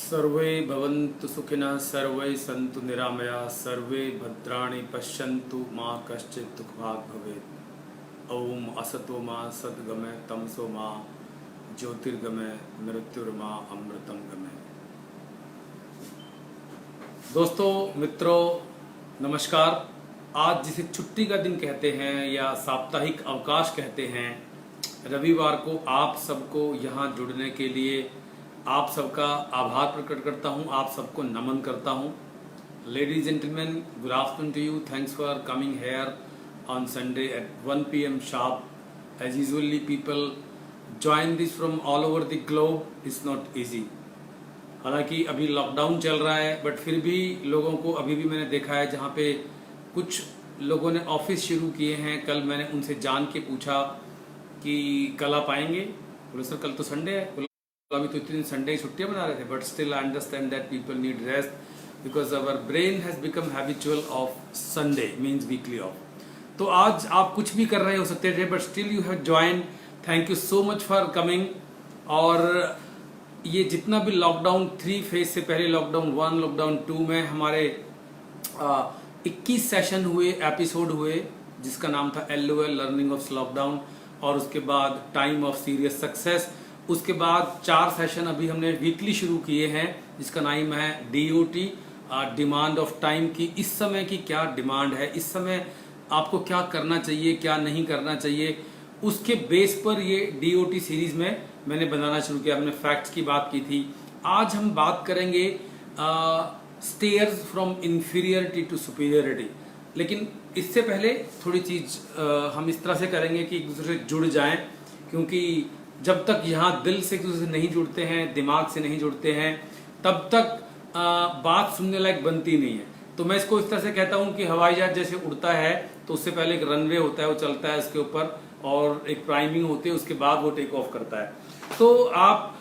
सर्वे भवन्तु सुखिनः सर्वे सन्तु निरामयाः सर्वे भद्राणि पश्यन्तु मा कश्चित् दुःखभाग् भवेत्। ओम असतो मा सद्गमय तमसो मा ज्योतिर्गमय मृत्युर्मा अमृतम गमय। दोस्तों, मित्रों, नमस्कार। आज जिसे छुट्टी का दिन कहते हैं या साप्ताहिक अवकाश कहते हैं, रविवार को आप सबको यहाँ जुड़ने के लिए आप सबका आभार प्रकट करता हूँ, आप सबको नमन करता हूँ। Ladies gentleman, good afternoon to you. Thanks for coming here on Sunday at 1 PM sharp। As usually people join this from all over the globe. It's not easy। हालांकि अभी लॉकडाउन चल रहा है, बट फिर भी लोगों को अभी भी मैंने देखा है जहाँ पे कुछ लोगों ने ऑफिस शुरू किए हैं। कल मैंने उनसे जान के पूछा कि कल आप आएंगे? बोले सर कल तो संडे है। अभी तो इतने दिन संडे छुट्टियां बना रहे थे, but still I understand that people need rest because our brain has become habitual of Sunday means weekly off. तो आज आप कुछ भी कर रहे हो सकते थे, but still you have join. Thank you so much for coming. और ये जितना भी लॉकडाउन 3 फेज से पहले लॉकडाउन 1, लॉकडाउन 2 में हमारे 21 सेशन हुए, एपिसोड हुए, जिसका नाम था LOL लर्निंग ऑफ लॉकडाउन, और उसके बाद टाइम ऑफ सीरियस सक्सेस। उसके बाद 4 सेशन अभी हमने वीकली शुरू किए हैं, जिसका नाम है DOT, डिमांड ऑफ टाइम की। इस समय की क्या डिमांड है, इस समय आपको क्या करना चाहिए, क्या नहीं करना चाहिए, उसके बेस पर ये DOT सीरीज में मैंने बनाना शुरू किया। हमने फैक्ट्स की बात की थी। आज हम बात करेंगे stairs from inferiority to superiority. लेकिन इससे पहले थोड़ी चीज हम इस तरह से करेंगे कि एक दूसरे से जुड़ जाएं, क्योंकि जब तक यहाँ दिल से एक दूसरे से नहीं जुड़ते हैं, दिमाग से नहीं जुड़ते हैं, तब तक बात सुनने लायक बनती नहीं है। तो मैं इसको इस तरह से कहता हूँ कि हवाई जहाज जैसे उड़ता है तो उससे पहले एक रनवे होता है, वो चलता है उसके ऊपर, और एक प्राइमिंग होती है, उसके बाद वो टेक ऑफ करता है। तो आप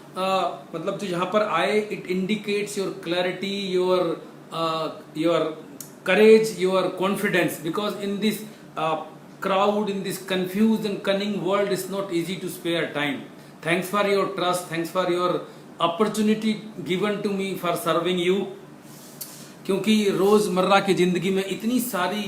मतलब जो यहाँ पर आए, it indicates your clarity, your courage, your confidence, because in this crowd, in this confused and cunning world, is not easy to spare time. Thanks for your trust, thanks for your opportunity given to me for serving you। क्योंकि रोजमर्रा की जिंदगी में इतनी सारी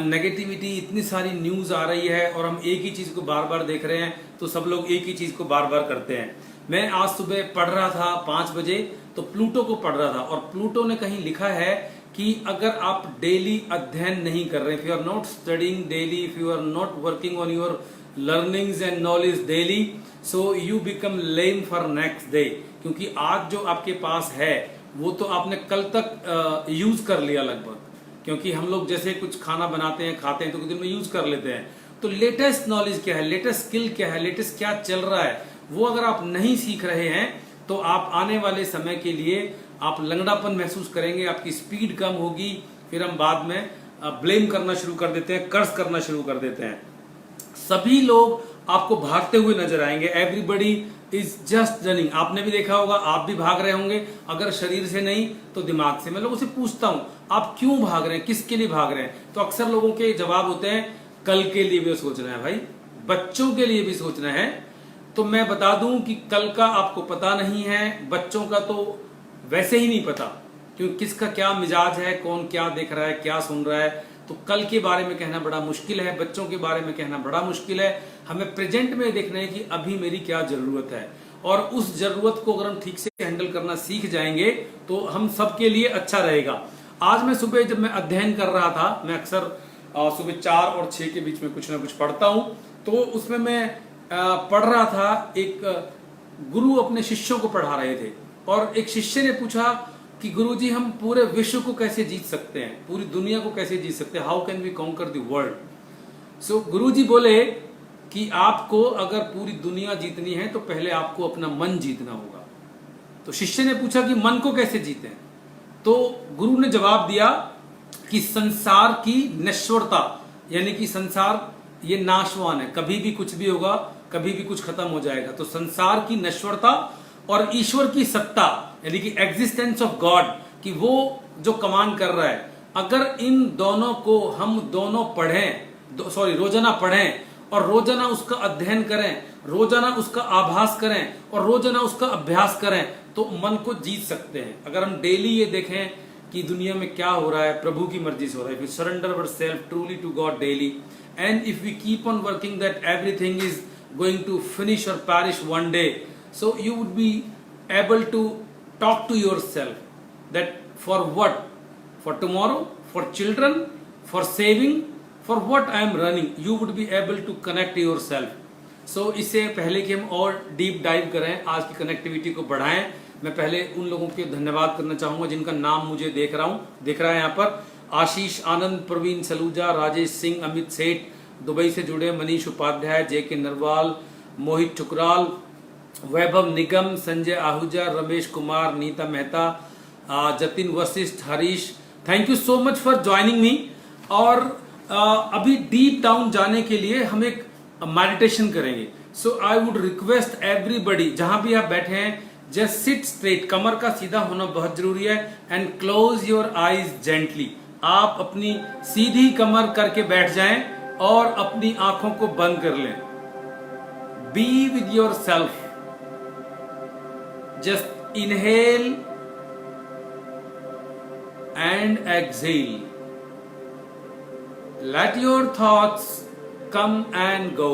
negativity, इतनी सारी news आ रही है, और हम एक ही चीज को बार बार देख रहे हैं, तो सब लोग एक ही चीज को बार बार करते हैं। मैं आज सुबह पढ़ रहा था 5 बजे, तो प्लूटो को पढ़ रहा था, और प्लूटो ने कहीं लिखा है कि अगर आप डेली अध्ययन नहीं कर रहे, if you are not studying daily, if you are not working on your learnings and knowledge daily, so you become lame for next day. क्योंकि आज जो आपके पास है वो तो आपने कल तक यूज कर लिया लगभग। क्योंकि हम लोग जैसे कुछ खाना बनाते हैं, खाते हैं, तो कुछ दिन में यूज कर लेते हैं। तो लेटेस्ट नॉलेज क्या है, लेटेस्ट स्किल क्या है, लेटेस्ट क्या चल रहा है, वो अगर आप नहीं सीख रहे हैं तो आप आने वाले समय के लिए आप लंगड़ापन महसूस करेंगे, आपकी स्पीड कम होगी, फिर हम बाद में ब्लेम करना शुरू कर देते हैं, कर्ज करना शुरू कर देते हैं। सभी लोग आपको भागते हुए नजर आएंगे। Everybody is just running. आपने भी देखा होगा, आप भी भाग रहे होंगे, अगर शरीर से नहीं तो दिमाग से। मैं लोगों से पूछता हूं आप क्यों भाग रहे हैं, किसके लिए भाग रहे हैं, तो अक्सर लोगों के जवाब होते हैं कल के लिए भी सोचना है, भाई बच्चों के लिए भी सोचना है। तो मैं बता दूं कि कल का आपको पता नहीं है, बच्चों का तो वैसे ही नहीं पता, क्योंकि किसका क्या मिजाज है, कौन क्या देख रहा है, क्या सुन रहा है। तो कल के बारे में कहना बड़ा मुश्किल है, बच्चों के बारे में कहना बड़ा मुश्किल है। हमें प्रेजेंट में देखना है कि अभी मेरी क्या जरूरत है, और उस जरूरत को अगर हम ठीक से हैंडल करना सीख जाएंगे तो हम सबके लिए अच्छा रहेगा। आज मैं सुबह जब मैं अध्ययन कर रहा था, मैं अक्सर सुबह 4 और 6 के बीच में कुछ ना कुछ पढ़ता हूं, तो उसमें मैं पढ़ रहा था, एक गुरु अपने शिष्यों को पढ़ा रहे थे, और एक शिष्य ने पूछा कि गुरुजी हम पूरे विश्व को कैसे जीत सकते हैं, पूरी दुनिया को कैसे जीत सकते हैं, how can we conquer the world. So गुरुजी बोले कि आपको अगर पूरी दुनिया जीतनी है तो पहले आपको अपना मन जीतना होगा। तो शिष्य ने पूछा कि मन को कैसे जीते, तो गुरु ने जवाब दिया कि संसार की नश्वरता, यानी कि संसार ये नाशवान है, कभी भी कुछ भी होगा, कभी भी कुछ खत्म हो जाएगा। तो संसार की नश्वरता और ईश्वर की सत्ता, यानी कि एग्जिस्टेंस ऑफ गॉड, कि वो जो कमांड कर रहा है, अगर इन दोनों को हम दोनों रोजाना पढ़ें और रोजाना उसका अध्ययन करें, रोजाना उसका आभास करें और रोजाना उसका अभ्यास करें तो मन को जीत सकते हैं। अगर हम डेली ये देखें कि दुनिया में क्या हो रहा है, प्रभु की मर्जी से हो रहा है, if we surrender ourselves truly to God daily and if we keep on working that everything is going to finish or perish one day, so you would be able to talk to yourself that for what, for tomorrow, for children, for saving, for what I am running, you would be able to connect yourself. So इससे पहले कि हम और deep dive करें, आज की connectivity को बढ़ाएं, मैं पहले उन लोगों के धन्यवाद करना चाहूंगा जिनका नाम मुझे दिख रहा है यहाँ पर। आशीष आनंद, प्रवीण सलूजा, राजेश सिंह, अमित सेठ दुबई से जुड़े, Manish Upadhyay, JK Narwal, Mohit Thukral, Vaibhav Nigam, Sanjay Ahuja, Ramesh Kumar, Neeta Mehta, Jatin Vashishth, Harish, thank you so much for joining me. और अभी डीप डाउन जाने के लिए हम एक मेडिटेशन करेंगे। सो आई वुड रिक्वेस्ट एवरीबडी, जहां भी आप बैठे हैं, जस्ट सिट स्ट्रेट, कमर का सीधा होना बहुत जरूरी है, and close your eyes gently. आप अपनी सीधी कमर करके बैठ जाएं और अपनी आंखों को बंद कर लें। Be with your self, just inhale and exhale. Let your thoughts come and go.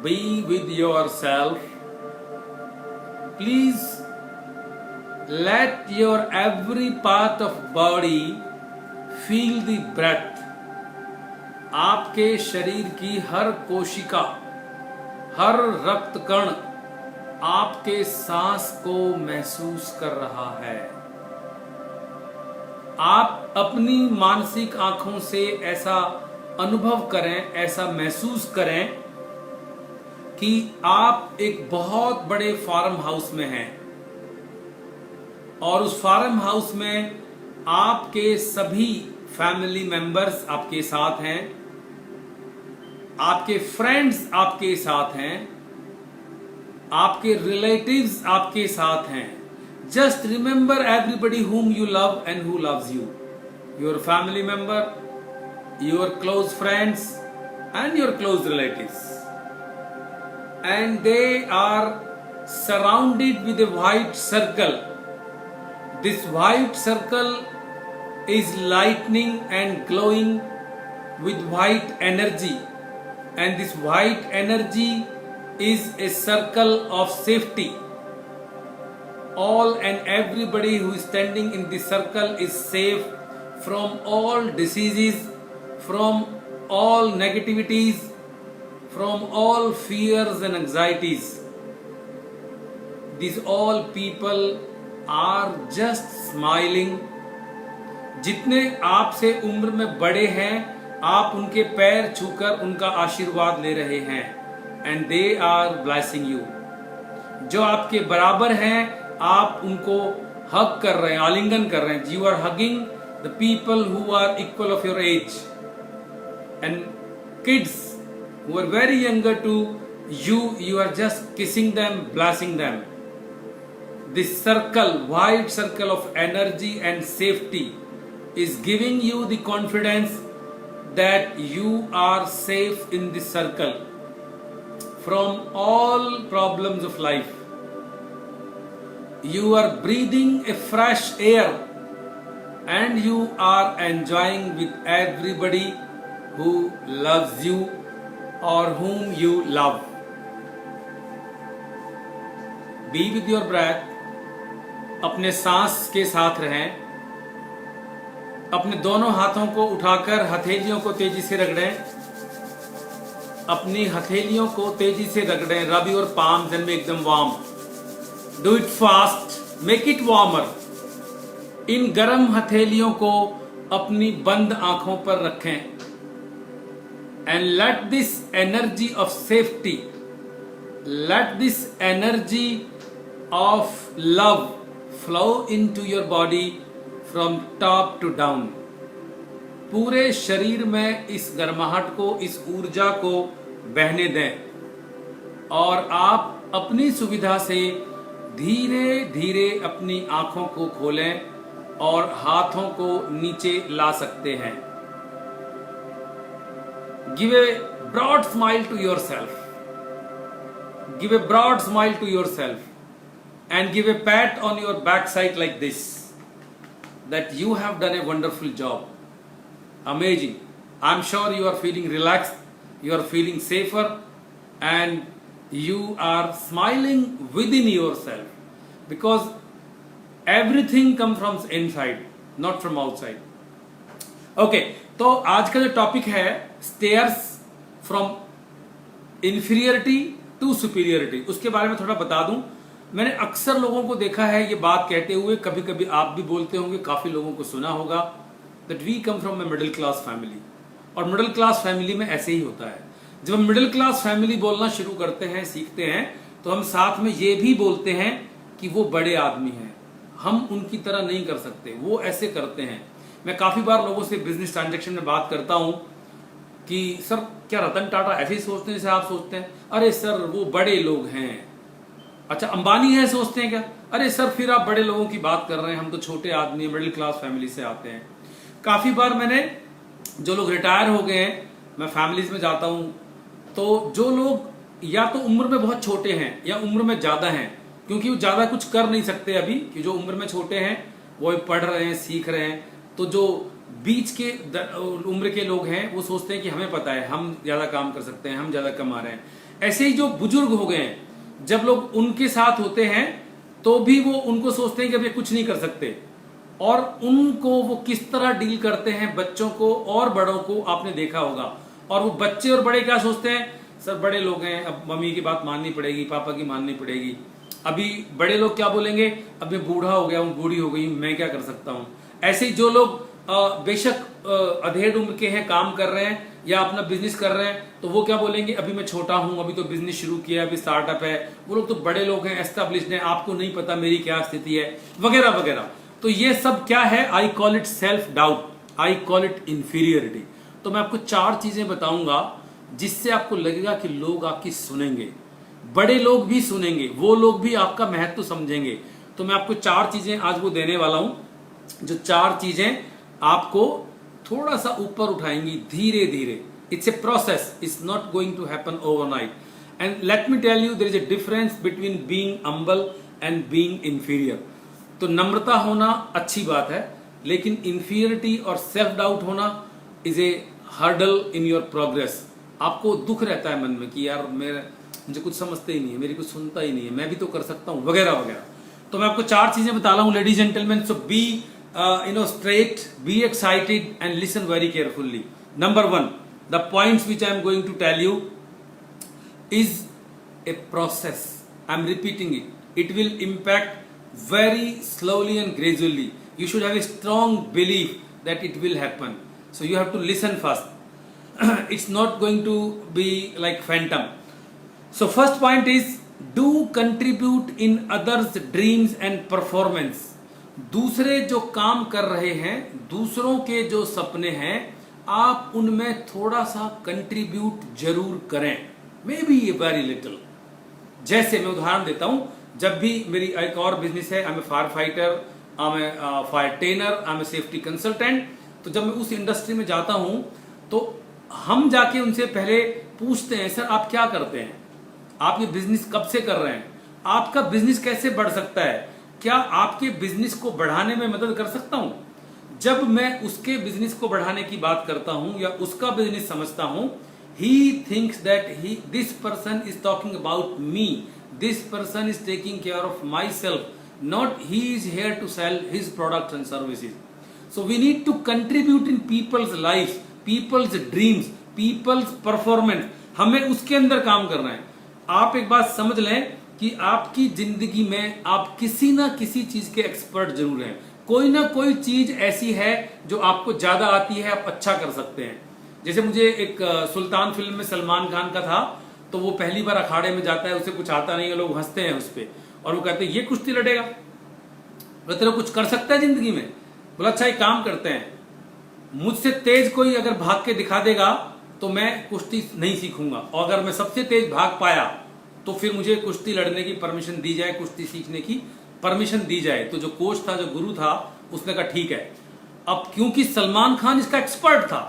Be with yourself. Please let your every part of body feel the breath. आपके शरीर की हर कोशिका, हर रक्त कण आपके सांस को महसूस कर रहा है। आप अपनी मानसिक आंखों से ऐसा अनुभव करें, ऐसा महसूस करें कि आप एक बहुत बड़े फार्म हाउस में हैं और उस फार्म हाउस में आपके सभी फैमिली मेंबर्स आपके साथ हैं, आपके फ्रेंड्स आपके साथ हैं, आपके रिलेटिव्स आपके साथ हैं। Just remember everybody whom you love and who loves you. Your family member, your close friends, and your close relatives. And they are surrounded with a white circle. This white circle is lightning and glowing with white energy. And this white energy is a circle of safety. All and everybody who is standing in this circle is safe from all diseases, from all negativities, from all fears and anxieties. These all people are just smiling. जितने आपसे उम्र में बड़े हैं, आप उनके पैर छूकर उनका आशीर्वाद ले रहे हैं, and they are blessing you. जो आपके बराबर हैं, आप उनको हग कर रहे हैं, आलिंगन कर रहे हैं। You are hugging the people who are equal of your age, and kids who are very younger to you, you are just kissing them, blessing them. This circle, wide circle of energy and safety is giving you the confidence that you are safe in this circle from all problems of life. You are breathing a fresh air and you are enjoying with everybody who loves you or whom you love. Be with your breath. अपने सांस के साथ रहें। अपने दोनों हाथों को उठाकर हथेलियों को तेजी से रगड़ें। अपनी हथेलियों को तेजी से रगड़ें। Rub your palms and make them warm. Do it fast, make it warmer. इन गर्म हथेलियों को अपनी बंद आंखों पर रखें। And let this energy of safety, let this energy of love flow into your body from top to down. पूरे शरीर में इस गर्माहट को, इस ऊर्जा को बहने दें और आप अपनी सुविधा से धीरे धीरे अपनी आंखों को खोलें और हाथों को नीचे ला सकते हैं। Give a broad smile to yourself. Give a broad smile to yourself and give a pat on your backside like this, that you have done a wonderful job. Amazing. I'm sure you are feeling relaxed, you are feeling safer, and you are smiling within yourself, because everything comes from inside, not from outside. Okay, तो आज का जो topic है stairs from inferiority to superiority, उसके बारे में थोड़ा बता दूं। मैंने अक्सर लोगों को देखा है ये बात कहते हुए, कभी कभी आप भी बोलते होंगे, काफी लोगों को सुना होगा, that we come from a middle class family. और मिडिल क्लास फैमिली में ऐसे ही होता है, जब हम मिडिल क्लास फैमिली बोलना शुरू करते हैं, सीखते हैं, तो हम साथ में ये भी बोलते हैं कि वो बड़े आदमी हैं, हम उनकी तरह नहीं कर सकते, वो ऐसे करते हैं। मैं काफी बार लोगों से बिजनेस ट्रांजैक्शन में बात करता हूं कि सर क्या रतन टाटा ऐसे ही सोचते हैं जैसे आप सोचते हैं? अरे सर वो बड़े लोग हैं। अच्छा, अंबानी है सोचते हैं क्या? अरे सर फिर आप बड़े लोगों की बात कर रहे हैं, हम तो छोटे आदमी मिडिल क्लास फैमिली से आते हैं। काफी बार मैंने, जो लोग रिटायर हो गए हैं, मैं फैमिलीज में जाता हूं, तो जो लोग या तो उम्र में बहुत छोटे हैं या उम्र में ज्यादा हैं, क्योंकि वो ज्यादा कुछ कर नहीं सकते अभी, कि जो उम्र में छोटे हैं वो पढ़ रहे हैं, सीख रहे हैं, तो जो बीच के उम्र के लोग हैं वो सोचते हैं कि हमें पता है, हम ज्यादा काम कर सकते हैं, हम ज्यादा कमा रहे हैं। ऐसे ही जो बुजुर्ग हो गए हैं, जब लोग उनके साथ होते हैं तो भी वो उनको सोचते हैं कि अभी कुछ नहीं कर सकते, और उनको वो किस तरह डील करते हैं, बच्चों को और बड़ों को आपने देखा होगा। और वो बच्चे और बड़े क्या सोचते हैं? सर बड़े लोग हैं, अब मम्मी की बात माननी पड़ेगी, पापा की माननी पड़ेगी। अभी बड़े लोग क्या बोलेंगे? अब मैं बूढ़ा हो गया हूँ, बूढ़ी हो गई, मैं क्या कर सकता हूँ। ऐसे ही जो लोग बेशक अधेड़ उम्र के हैं, काम कर रहे हैं या अपना बिजनेस कर रहे हैं, तो वो क्या बोलेंगे? अभी मैं छोटा हूं, अभी तो बिजनेस शुरू किया, अभी स्टार्टअप है, वो लोग तो बड़े लोग हैं, एस्टेब्लिश्ड हैं, आपको नहीं पता मेरी क्या स्थिति है, वगैरह वगैरह। तो ये सब क्या है? I call it self doubt, I call it inferiority. तो मैं आपको 4 चीजें बताऊंगा जिससे आपको लगेगा कि लोग आपकी सुनेंगे, बड़े लोग भी सुनेंगे, वो लोग भी आपका महत्व समझेंगे। तो मैं आपको 4 चीजें आज वो देने वाला हूं, जो 4 चीजें आपको थोड़ा सा ऊपर उठाएंगी धीरे धीरे। It's a process, it's not going to happen overnight. And let me tell you, there is a difference between being humble and being inferior. तो नम्रता होना अच्छी बात है, लेकिन इंफीरियरिटी और सेल्फ डाउट होना is a hurdle in your progress. आपको दुख रहता है मन में कि यार मुझे कुछ समझते ही नहीं है, मेरी कुछ सुनता ही नहीं है, मैं भी तो कर सकता हूं, वगैरह वगैरह। तो मैं आपको 4 चीजें बता रहा हूं, ladies and gentleman. So be straight, be excited and listen very carefully. Number 1, the points which I am going to tell you is a process. I am repeating it. It will impact very slowly and gradually. You should have a strong belief that it will happen. So you have to listen first. It's not going to be like phantom. So first point is, do contribute in others' dreams and performance. दूसरे जो काम कर रहे हैं, दूसरों के जो सपने हैं, आप उनमें थोड़ा सा कंट्रीब्यूट जरूर करें, may be a very little. जैसे मैं उदाहरण देता हूं, जब भी मेरी एक और बिजनेस है, I am a firefighter, I am a fire trainer, I am a safety consultant. तो जब मैं उस इंडस्ट्री में जाता हूं तो हम जाके उनसे पहले पूछते हैं, सर आप क्या करते हैं, आप ये बिजनेस कब से कर रहे हैं, आपका बिजनेस कैसे बढ़ सकता है, क्या आपके बिजनेस को बढ़ाने में मदद कर सकता हूं। जब मैं उसके बिजनेस को बढ़ाने की बात करता हूं या उसका बिजनेस समझता हूं, he thinks that this person is talking about me, this person is taking care of myself, not he is here to sell his products and services. So we need to contribute in people's lives, people's dreams, people's performance. हमें उसके अंदर काम करना है। आप एक बात समझ लें कि आपकी जिंदगी में आप किसी ना किसी चीज के एक्सपर्ट जरूर हैं। कोई ना कोई चीज ऐसी है जो आपको ज्यादा आती है, आप अच्छा कर सकते हैं। जैसे मुझे एक सुल्तान फिल्म में सलमान खान का था, तो वो पहली बार अखाड़े में जाता है, उसे कुछ आता नहीं है, लोग हंसते हैं उस पर और वो कहते हैं ये कुश्ती लड़ेगा, बोला तेरा कुछ कर सकता है जिंदगी में? बोला अच्छा एक काम करते हैं, मुझसे तेज कोई अगर भाग के दिखा देगा तो मैं कुश्ती नहीं सीखूंगा, और अगर मैं सबसे तेज भाग पाया तो फिर मुझे कुश्ती लड़ने की परमिशन दी जाए, कुश्ती सीखने की परमिशन दी जाए। तो जो कोच था, जो गुरु था, उसने कहा ठीक है। अब क्योंकि सलमान खान इसका एक्सपर्ट था,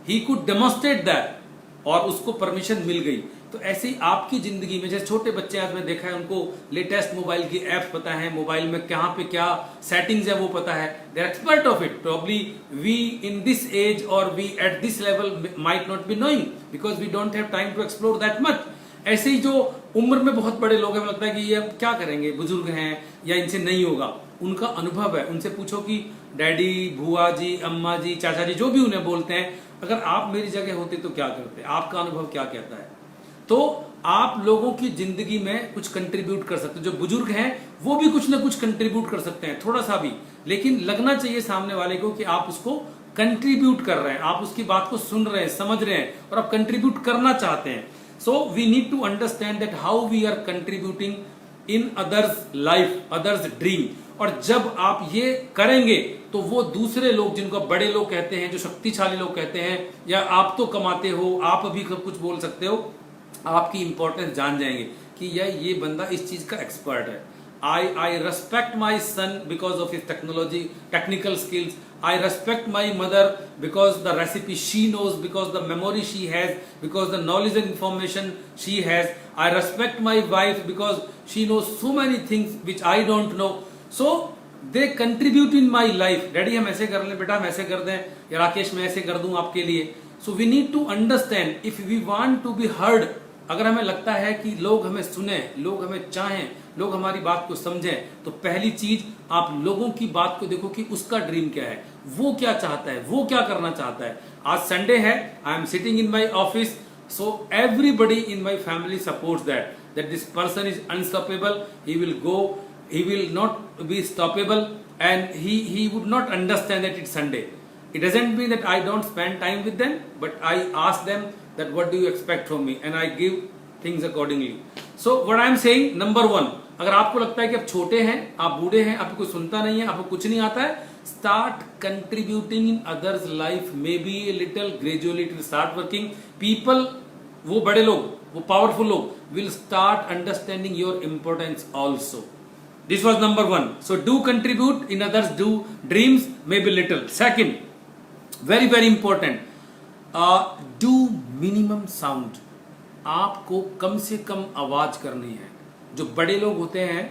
ही कुड डेमोन्स्ट्रेट दैट, और उसको परमिशन मिल गई, तो ऐसे ही आपकी जिंदगी में जैसे छोटे बच्चे आज मैं देखा है उनको लेटेस्ट मोबाइल की ऐप पता है, मोबाइल में कहाँ पे क्या सेटिंग्स है वो पता है, they are expert of it. Probably we in this age और we at this level might not be knowing because we don't have time to explore that much. ऐसे ही जो उम्र में बहुत बड़े लोग हैं, लगता है कि ये अब क्या करेंगे, बुजुर्ग हैं या इनसे नहीं होगा, उनका अनुभव है, उनसे पूछो कि डैडी, बुआ जी, अम्मा जी, चाचा जी, जो भी उन्हें बोलते हैं, अगर आप मेरी जगह होते तो क्या करते, आपका अनुभव क्या कहता है. तो आप लोगों की जिंदगी में कुछ कंट्रीब्यूट कर सकते हैं. जो बुजुर्ग हैं वो भी कुछ ना कुछ कंट्रीब्यूट कर सकते हैं, थोड़ा सा भी, लेकिन लगना चाहिए सामने वाले को कि आप उसको कंट्रीब्यूट कर रहे हैं, आप उसकी बात को सुन रहे हैं, समझ रहे हैं और आप कंट्रीब्यूट करना चाहते हैं. So we need to understand that how we are contributing in others' life, others' dream. और जब आप ये करेंगे तो वो दूसरे लोग, जिनको बड़े लोग कहते हैं, जो शक्तिशाली लोग कहते हैं, या आप तो कमाते हो, आप अभी सब कुछ बोल सकते हो, आपकी इंपॉर्टेंस जान जाएंगे कि ये बंदा इस चीज का एक्सपर्ट है. I respect my son because of his technical skills. I respect my mother because the recipe she knows, because the memory she has, because the knowledge and information she has. I respect my wife because she knows so many things which I don't know. So they contribute in my life. Daddy हम ऐसे कर लें, बेटा हम ऐसे कर दें, या राकेश मैं ऐसे कर दूं आपके लिए. So we need to understand if we want to be heard. अगर हमें लगता है कि लोग हमें सुने, लोग हमें चाहें, लोग हमारी बात को समझें, तो पहली चीज आप लोगों की बात को देखो कि उसका ड्रीम क्या है, वो क्या चाहता है, वो क्या करना चाहता है. आज संडे है, I am sitting in my office, so everybody in my family supports that this person is unstoppable, he will go, he will not be stoppable, and he would not understand that it's Sunday. It doesn't mean that I don't spend time with them, but I ask them that what do you expect from me, and I give things accordingly. So what I am saying, number one, अगर आपको लगता है कि आप छोटे हैं, आप बूढ़े हैं, आपको कोई सुनता नहीं है, आपको कुछ नहीं आता है, start contributing in others' life, maybe a little, gradually it will start working. People, वो बड़े लोग, वो powerful लोग, will start understanding your importance also. This was number one. So do contribute in others' dreams, maybe little. Second, very very important, do minimum sound. आपको कम से कम आवाज करनी है. जो बड़े लोग होते हैं,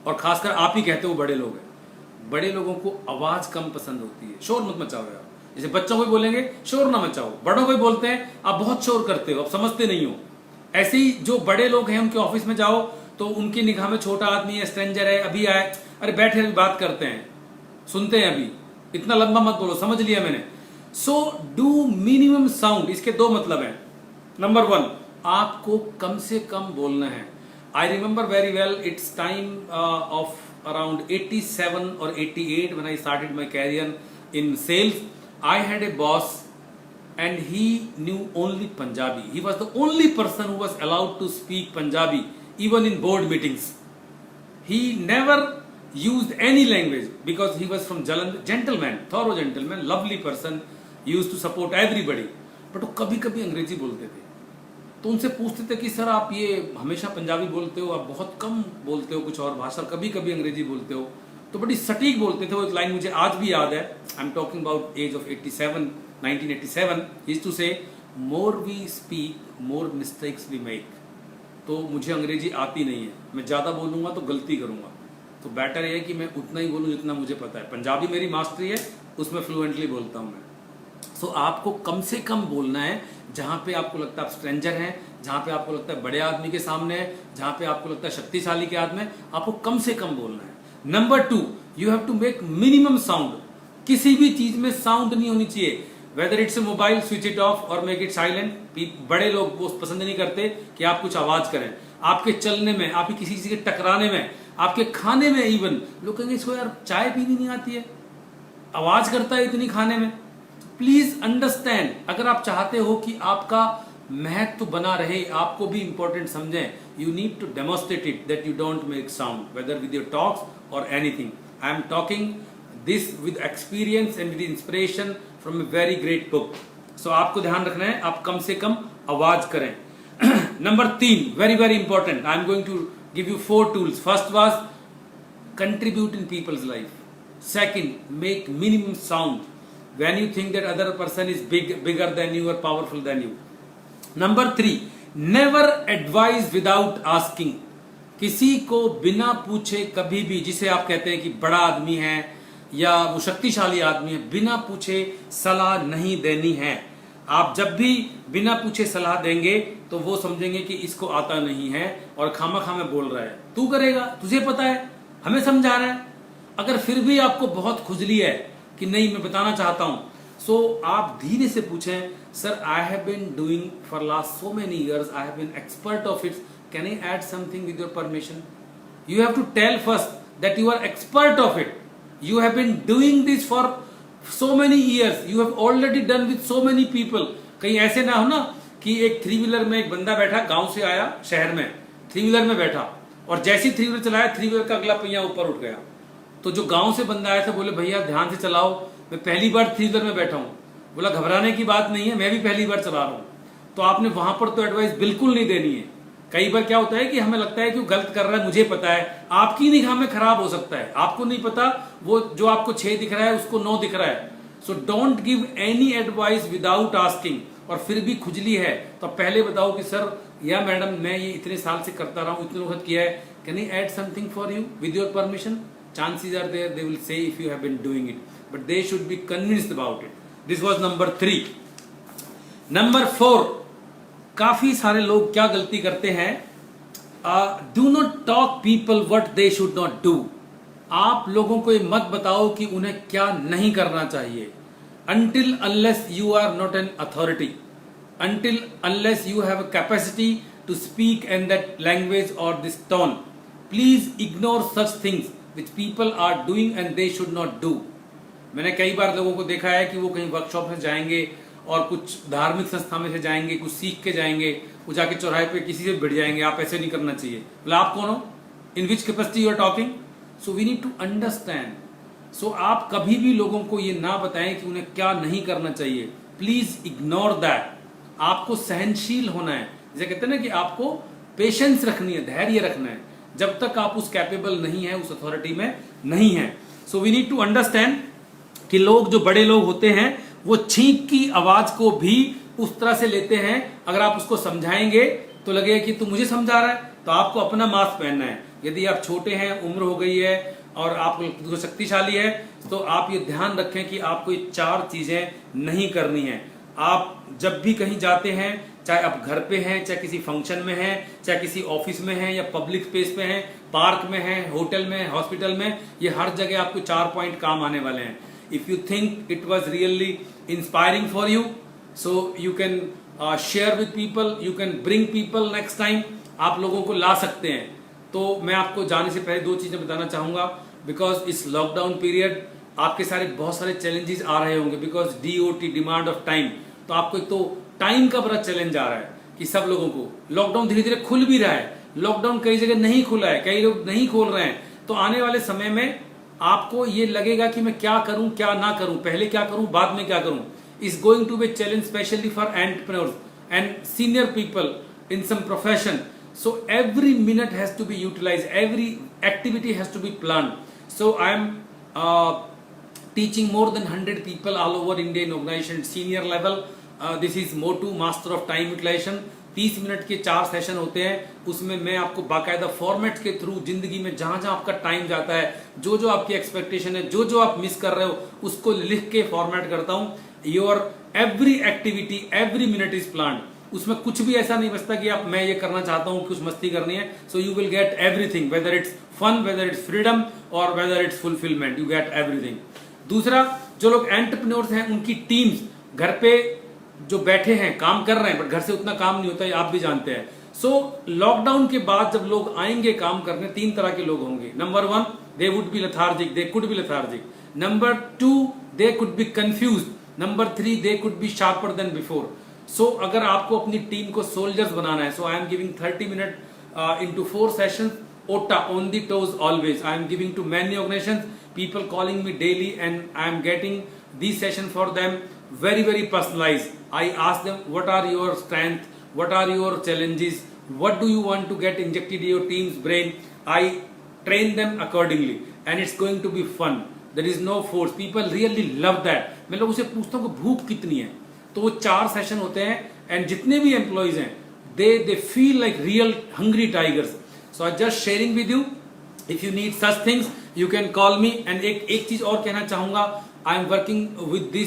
और खासकर आप ही कहते हो बड़े लोग हैं, बड़े लोगों को आवाज कम पसंद होती है. शोर मत मचाओ यार. जैसे बच्चों को भी बोलेंगे शोर ना मचाओ, बड़ों को भी बोलते हैं आप बहुत शोर करते हो, आप समझते नहीं हो. ऐसे ही जो बड़े लोग हैं उनके ऑफिस में जाओ तो उनकी निगाह में छोटा आदमी है, स्ट्रेंजर है, अभी आए, अरे बैठे अभी बात करते हैं, सुनते हैं, अभी इतना लंबा मत बोलो, समझ लिया मैंने. So do minimum sound. इसके दो मतलब हैं. नंबर वन, आपको कम से कम बोलना है. I remember very well, it's time of around 87 or 88 when I started my career in sales. I had a boss and he knew only Punjabi. He was the only person who was allowed to speak Punjabi even in board meetings. He never used any language because he was from Jalandhar. Gentleman, thorough gentleman, lovely person, used to support everybody. But वो कभी कभी अंग्रेजी बोलते थे, तो उनसे पूछते थे कि सर आप ये हमेशा पंजाबी बोलते हो, आप बहुत कम बोलते हो कुछ और भाषा, कभी कभी अंग्रेजी बोलते हो. तो बड़ी सटीक बोलते थे. वो एक लाइन मुझे आज भी याद है. I am talking about age of 87, 1987. He used to say, more we speak, more mistakes we make. तो मुझे अंग्रेजी आती नहीं है, मैं ज़्यादा बोलूँगा तो गलती करूँगा, तो बेटर ये है कि मैं उतना ही बोलूँ जितना मुझे पता है. पंजाबी मेरी मास्टरी है, उसमें फ्लुएंटली बोलता हूँ मैं. सो आपको कम से कम बोलना है. जहाँ पे आपको लगता है आप स्ट्रेंजर हैं, जहाँ पे आपको लगता है बड़े आदमी के सामने है, जहाँ पे आपको लगता है शक्तिशाली के आदमी, आपको कम से कम बोलना है. Number two, you have to make minimum sound. किसी भी चीज में साउंड नहीं होनी चाहिए. Whether it's a mobile, switch it off और मेक इट साइलेंट. बड़े लोग वो पसंद नहीं करते कि आप कुछ आवाज करें. आपके चलने में, आपके किसी चीज के टकराने में, आपके खाने में, इवन लोग कहेंगे इसको यार चाय पीनी नहीं आती है, आवाज करता है इतनी खाने में. प्लीज अंडरस्टैंड, अगर आप चाहते हो कि आपका महत्व बना रहे, आपको भी इंपॉर्टेंट समझें, you need to demonstrate it that you don't make sound, whether with your talks और anything. I am talking this with experience and with inspiration from a very great book. So आपको ध्यान रखना है, आप कम से कम आवाज करें. Number 3, very very important. I am going to give you 4 tools. First was contribute in people's life. Second, make minimum sound when you think that other person is bigger than you or powerful than you. Number 3, never advise without asking. किसी को बिना पूछे कभी भी, जिसे आप कहते हैं कि बड़ा आदमी है या वो शक्तिशाली आदमी है, बिना पूछे सलाह नहीं देनी है। आप जब भी बिना पूछे सलाह देंगे तो वो समझेंगे कि इसको आता नहीं है और खामा बोल रहा है। तू करेगा, तुझे पता है, हमें समझा रहा है। अगर फिर भी आपको बहुत खुजली है कि नहीं मैं बताना चाहता हूं, सो आप धीरे से पूछें, sir I have been doing for last so many years, I have been expert of it, can I add something with your permission? You have to tell first that you are expert of it, you have been doing this for so many years, you have already done with so many people। कहीं ऐसे ना हो ना कि एक 3 wheeler में एक बंदा बैठा, गांव से आया शहर में, 3 व्हीलर में बैठा और जैसी 3 व्हीलर चलाया 3 व्हीलर का अगला पहिया ऊपर उठ गया। तो जो गांव से बंदा आया था बोले भैया ध्यान से चलाओ, मैं पहली बार 3 व्हीलर में बैठा हूं। बोला घबराने की बात नहीं है, मैं भी पहली बार चला रहा हूं। तो आपने वहां पर तो एडवाइस बिल्कुल नहीं देनी है। कई बार क्या होता है कि हमें लगता है कि वो गलत कर रहा है, मुझे पता है, आपकी निगाह में खराब हो सकता है, आपको नहीं पता, वो जो आपको 6 दिख रहा है उसको 9 दिख रहा है। So don't give any advice without asking. और फिर भी खुजली है तो पहले बताओ कि सर या मैडम मैं ये इतने साल से करता रहा हूं, इतने वक्त किया है, can I add something for you with your permission? Chances are there they will say if you have been doing it, but they should be convinced about it. This was number 3। Number 4, काफी सारे लोग क्या गलती करते हैं, do not talk people what they should not do. आप लोगों को ये मत बताओ कि उन्हें क्या नहीं करना चाहिए। until unless you are not an authority, until unless you have a capacity to speak in that language or this tone, please ignore such things which people are doing and they should not do। मैंने कई बार लोगों को देखा है कि वो कहीं workshop में जाएंगे और कुछ धार्मिक संस्था में से जाएंगे, कुछ सीख के जाएंगे, वो जाके चौराहे पे किसी से भिड़ जाएंगे, आप ऐसे नहीं करना चाहिए। बोला आप कौन हो, in which capacity you are talking? So we need to understand. So आप कभी भी लोगों को ये ना बताएं कि उन्हें क्या नहीं करना चाहिए। Please ignore that. आपको सहनशील होना है, जैसे कहते हैं ना कि आपको पेशेंस रखनी है, धैर्य रखना है, जब तक आप उस कैपेबल नहीं है, उस अथॉरिटी में नहीं है। So we need to understand कि लोग जो बड़े लोग होते हैं वो छींक की आवाज को भी उस तरह से लेते हैं। अगर आप उसको समझाएंगे तो लगेगा कि तू मुझे समझा रहा है, तो आपको अपना मास्क पहनना है। यदि आप छोटे हैं, उम्र हो गई है और आप शक्तिशाली है, तो आप ये ध्यान रखें कि आपको ये 4 चीजें नहीं करनी है। आप जब भी कहीं जाते हैं, चाहे आप घर पे हैं, चाहे किसी फंक्शन में हैं, चाहे किसी ऑफिस में हैं या पब्लिक स्पेस पे हैं, पार्क में हैं, होटल में, हॉस्पिटल में, ये हर जगह आपको 4 पॉइंट काम आने वाले हैं। If you think it was really inspiring for you, so you can share with people, you can bring people next time. आप लोगों को ला सकते हैं। तो मैं आपको जाने से पहले 2 चीजें बताना चाहूंगा, बिकॉज इस लॉकडाउन पीरियड आपके सारे बहुत सारे चैलेंजेस आ रहे होंगे, because DOT, demand of time. तो आपको एक तो टाइम का बड़ा चैलेंज आ रहा है कि सब लोगों को लॉकडाउन धीरे धीरे खुल भी रहा है, लॉकडाउन कई जगह नहीं खुला है, कई लोग नहीं खोल रहे हैं। तो आने वाले समय में आपको ये लगेगा कि मैं क्या करूं क्या ना करूं, पहले क्या करूं बाद में क्या करूं। Is going to be challenge specially for entrepreneurs and senior people in some profession. So every minute has to be utilized, every activity has to be planned. So I am teaching more than 100 people all over India in organization senior level. This is Motu Master of Time Utilization। 30 minute के 4 session होते हैं, उसमें मैं आपको बाकायदा format के through जिंदगी में जहां जहां आपका टाइम जाता है, जो जो आपकी एक्सपेक्टेशन है, जो जो आप मिस कर रहे हो, उसको लिख के फॉर्मेट करता हूं। Your every activity, every minute is planned. उसमें कुछ भी ऐसा नहीं बचता कि आप मैं ये करना चाहता हूं, कुछ मस्ती करनी है। So you will get everything, whether it's fun, whether it's freedom और whether it's fulfilment, you get everything. दूसरा, जो लोग एंटरप्रेन्योर्स हैं उनकी टीम्स घर पे जो बैठे हैं काम कर रहे हैं, बट घर से उतना काम नहीं होता है, आप भी जानते हैं। सो लॉकडाउन के बाद जब लोग आएंगे काम करने, 3 तरह के लोग होंगे। Number 1, they would be lethargic, they could be lethargic. Number 2, they could be confused. Number 3, they could be sharper than before. So अगर आपको अपनी टीम को सोल्जर्स बनाना है, so I am giving 30 minute into 4 sessions, OTA, on the toes always। I am giving to many organizations, people calling me daily and I am getting these sessions for them very very personalized। I ask them what are your strengths, what are your challenges, what do you want to get injected in your team's brain। I train them accordingly and it's going to be fun। There is no force, people really love that। मैं लोगों से पूछता हूँ कि भूख कितनी है, तो वो 4 सेशन होते हैं एंड जितने भी एम्प्लॉइज हैं they feel like real hungry tigers. So I just sharing with you. If you need such things, you can call me. And एक चीज और कहना चाहूंगा, I am working with the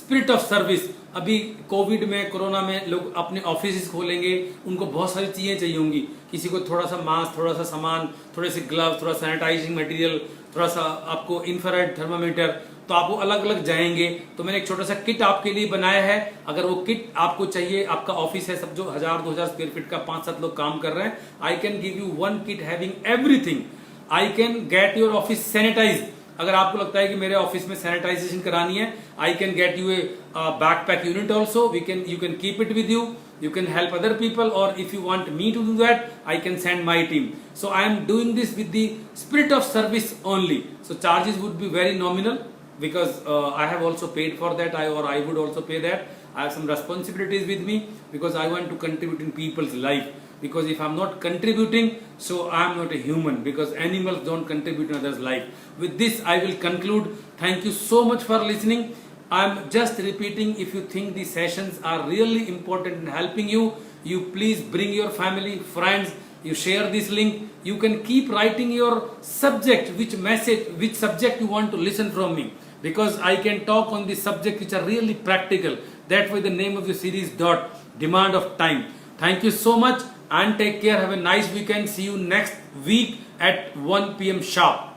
spirit of service. अभी Covid में, corona में लोग अपने ऑफिस खोलेंगे, उनको बहुत सारी चीजें चाहिए होंगी. किसी को थोड़ा सा मास्क, थोड़ा सा सामान, थोड़े से ग्लव, थोड़ा सैनिटाइजिंग मटेरियल, थोड़ा सा आपको इंफ्रारेड थर्मामीटर, तो आप वो अलग अलग जाएंगे. तो मैंने एक छोटा सा किट आपके लिए बनाया है. अगर वो किट आपको चाहिए, आपका ऑफिस है सब जो 1000-2000 स्क्वायर फीट का 5-7 लोग काम कर रहे हैं, I can give you one kit having everything. I can get your office sanitise. अगर आपको लगता है कि मेरे ऑफिस में सैनिटाइजेशन करानी है, आई can get U A backpack unit also. You can keep it with you. You can help other people, or if you want me to do that, I can send my team. So I am doing this with the spirit of service only. So charges would be very nominal, because I have also paid for that, I would also pay that. I have some responsibilities with me, because I want to contribute in people's life. Because if I'm not contributing, so I'm not a human, because animals don't contribute in others' life. With this, I will conclude. Thank you so much for listening. I'm just repeating, if you think these sessions are really important in helping you, you please bring your family, friends, you share this link. You can keep writing your subject, which subject you want to listen from me, because I can talk on the subject which are really practical. That way the name of the series demand of time. Thank you so much and take care. Have a nice weekend. See you next week at 1 p.m. sharp.